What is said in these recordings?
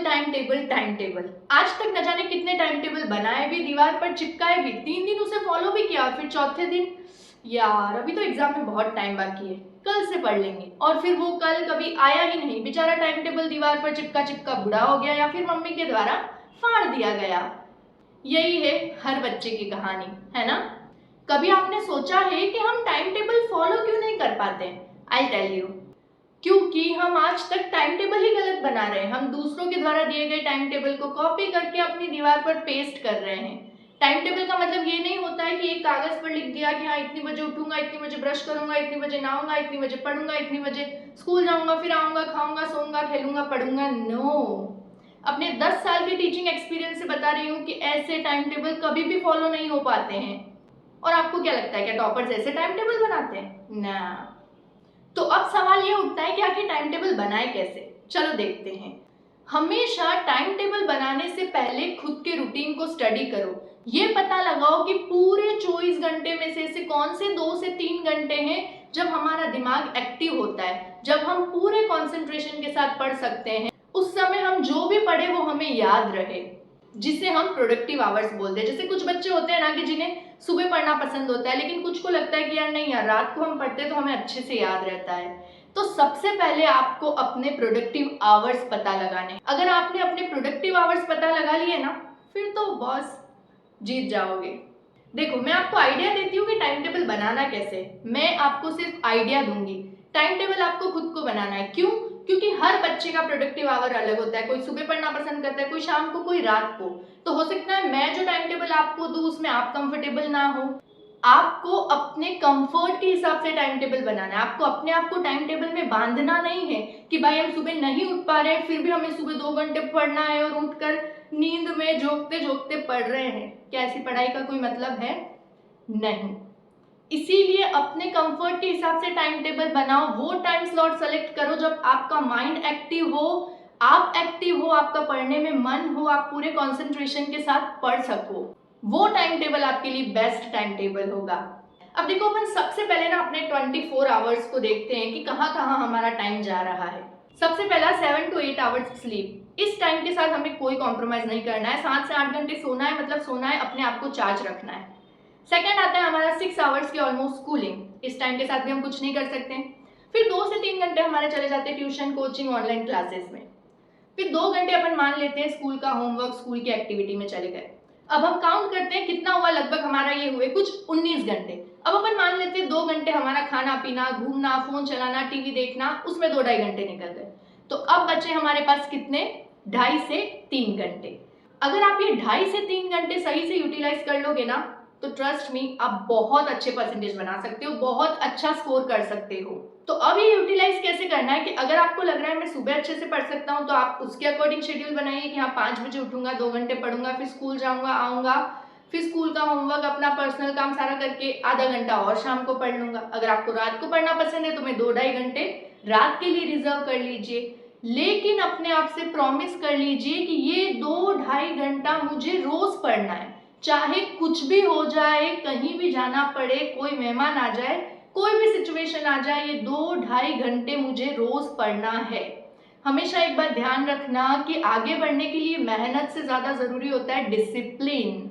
Time table time table. आज तक न जाने कितने टाइम टेबल बनाए भी, दीवार पर चिपकाए भी, 3 दिन उसे फॉलो भी किया, फिर चौथे दिन यार अभी तो एग्जाम में बहुत टाइम बाकी है, कल से पढ़ लेंगे, और फिर वो कल कभी आया ही नहीं। बेचारा टाइम टेबल दीवार पर चिपका चिपका बुढ़ा हो गया या फिर मम्मी के द्वारा फाड़ दिया गया। यही है हर बच्चे की कहानी, है ना। कभी आपने सोचा है कि हम टाइम टेबल फॉलो क्यों नहीं कर पाते? आई टेल यू, क्योंकि हम आज तक टाइम टेबल ही गलत बना रहे हैं। हम दूसरों के द्वारा दिए गए टाइम टेबल को कॉपी करके अपनी दीवार पर पेस्ट कर रहे हैं। टाइम टेबल का मतलब ये नहीं होता है कि एक कागज पर लिख दिया कि हाँ इतनी बजे उठूंगा, इतनी बजे ब्रश करूंगा, इतनी बजे नहाऊंगा, इतनी बजे पढ़ूंगा, इतनी बजे स्कूल जाऊंगा, फिर आऊंगा, खाऊंगा, सोऊंगा, खेलूंगा, पढ़ूंगा। नो, अपने 10 साल के टीचिंग एक्सपीरियंस से बता रही हूँ कि ऐसे टाइम टेबल कभी भी फॉलो नहीं हो पाते हैं। और आपको क्या लगता है, क्या टॉपर्स ऐसे टाइम टेबल बनाते हैं? ना। तो अब सवाल ये उठता है कि आखिर टाइम टेबल बनाए कैसे? चलो देखते हैं। हमेशा टाइम टेबल बनाने से पहले खुद के रूटीन को स्टडी करो। ये पता लगाओ कि पूरे 24 घंटे में से कौन से 2 से 3 घंटे हैं जब हमारा दिमाग एक्टिव होता है, जब हम पूरे कंसंट्रेशन के साथ पढ़ सकते हैं। उस समय हम जो भी पढ़े वो हमें याद रहे, जिसे हम प्रोडक्टिव आवर्स बोलते हैं। जैसे कुछ बच्चे होते हैं ना कि जिन्हें सुबह पढ़ना पसंद होता है, लेकिन कुछ को लगता है कि यार नहीं यार, रात को हम पढ़ते हैं तो हमें अच्छे से याद रहता है। तो सबसे पहले आपको अपने प्रोडक्टिव आवर्स पता लगाने। अगर आपने अपने प्रोडक्टिव आवर्स पता लगा लिए ना, फिर तो बॉस जीत जाओगे। देखो, मैं आपको आइडिया देती हूँ कि टाइम टेबल बनाना कैसे। मैं आपको सिर्फ आइडिया दूंगी, टाइम टेबल आपको खुद को बनाना है। क्यों? क्योंकि हर बच्चे का प्रोडक्टिव आवर अलग होता है। कोई सुबह पढ़ना पसंद करता है, कोई शाम को, कोई रात को। तो हो सकता है मैं जो टाइम टेबल आपको दूं उसमें आप कंफर्टेबल ना हो। आपको अपने कंफर्ट के हिसाब से टाइम टेबल बनाना है। आपको अपने आप को टाइम टेबल में बांधना नहीं है कि भाई हम सुबह नहीं उठ पा रहे हैं, फिर भी हमें सुबह 2 घंटे पढ़ना है और उठकर नींद में झोंकते झोंकते पढ़ रहे हैं। क्या ऐसी पढ़ाई का कोई मतलब है? नहीं। इसीलिए अपने कंफर्ट के हिसाब से टाइम टेबल बनाओ। वो टाइम स्लॉट सेलेक्ट करो जब आपका माइंड एक्टिव हो, आप एक्टिव हो, आपका पढ़ने में मन हो, आप पूरे कंसंट्रेशन के साथ पढ़ सको। वो टाइम टेबल आपके लिए बेस्ट टाइम टेबल होगा। अब देखो, अपन सबसे पहले ना अपने 24 आवर्स को देखते हैं कि कहाँ कहाँ हमारा टाइम जा रहा है। सबसे पहला 7 to 8 आवर्स स्लीप। इस टाइम के साथ हमें कोई कॉम्प्रोमाइज नहीं करना है। 7 से 8 घंटे सोना है, मतलब सोना है, अपने आप को चार्ज रखना है। सेकेंड आता है हमारा 6 आवर्स की ऑलमोस्ट स्कूलिंग। इस टाइम के साथ भी हम कुछ नहीं कर सकते। फिर 2 से 3 घंटे हमारे चले जाते हैं ट्यूशन, कोचिंग, ऑनलाइन क्लासेस में। फिर 2 घंटे अपन मान लेते हैं स्कूल का होमवर्क, स्कूल की एक्टिविटी में चले गए। अब हम काउंट करते हैं कितना हुआ, लगभग हमारा ये हुए कुछ 19 घंटे। अब अपन मान लेते हैं 2 घंटे हमारा खाना पीना, घूमना, फोन चलाना, टीवी देखना, उसमें 2-2.5 घंटे निकल गए। तो अब बचे हमारे पास कितने? 2.5 से 3 घंटे। अगर आप ये 2.5 से 3 घंटे सही से यूटिलाइज कर लोगे ना, तो ट्रस्ट मी, आप बहुत अच्छे परसेंटेज बना सकते हो, बहुत अच्छा स्कोर कर सकते हो। तो अब ये यूटिलाइज कैसे करना है कि अगर आपको लग रहा है मैं सुबह अच्छे से पढ़ सकता हूँ, तो आप उसके अकॉर्डिंग शेड्यूल बनाइए कि हाँ 5 बजे उठूंगा, 2 घंटे पढ़ूंगा, फिर स्कूल जाऊंगा, आऊंगा, फिर स्कूल का होमवर्क, अपना पर्सनल काम सारा करके आधा घंटा और शाम को पढ़ लूंगा। अगर आपको रात को पढ़ना पसंद है तो मैं 2-2.5 घंटे रात के लिए रिजर्व कर लीजिए। लेकिन अपने आप से प्रॉमिस कर लीजिए कि ये 2-2.5 घंटा मुझे रोज पढ़ना है। चाहे कुछ भी हो जाए, कहीं भी जाना पड़े, कोई मेहमान आ जाए, कोई भी सिचुएशन आ जाए, ये 2-2.5 घंटे मुझे रोज पढ़ना है। हमेशा एक बात ध्यान रखना कि आगे बढ़ने के लिए मेहनत से ज्यादा जरूरी होता है डिसिप्लिन।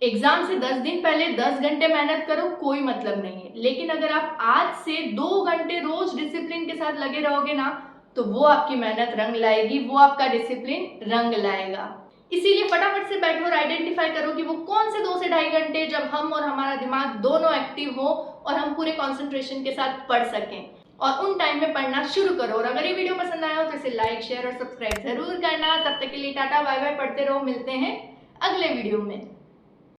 एग्जाम से 10 दिन पहले 10 घंटे मेहनत करो, कोई मतलब नहीं है। लेकिन अगर आप आज से 2 घंटे रोज डिसिप्लिन के साथ लगे रहोगे ना, तो वो आपकी मेहनत रंग लाएगी, वो आपका डिसिप्लिन रंग लाएगा। इसीलिए फटाफट से बैठो और आइडेंटिफाई करो कि वो कौन से 2 से 2.5 घंटे जब हम और हमारा दिमाग दोनों एक्टिव हो और हम पूरे कंसंट्रेशन के साथ पढ़ सकें, और उन टाइम में पढ़ना शुरू करो। और अगर ये वीडियो पसंद आया हो तो इसे लाइक, शेयर और सब्सक्राइब जरूर करना। तब तक के लिए टाटा बाय बाय, पढ़ते रहो, मिलते हैं अगले वीडियो में।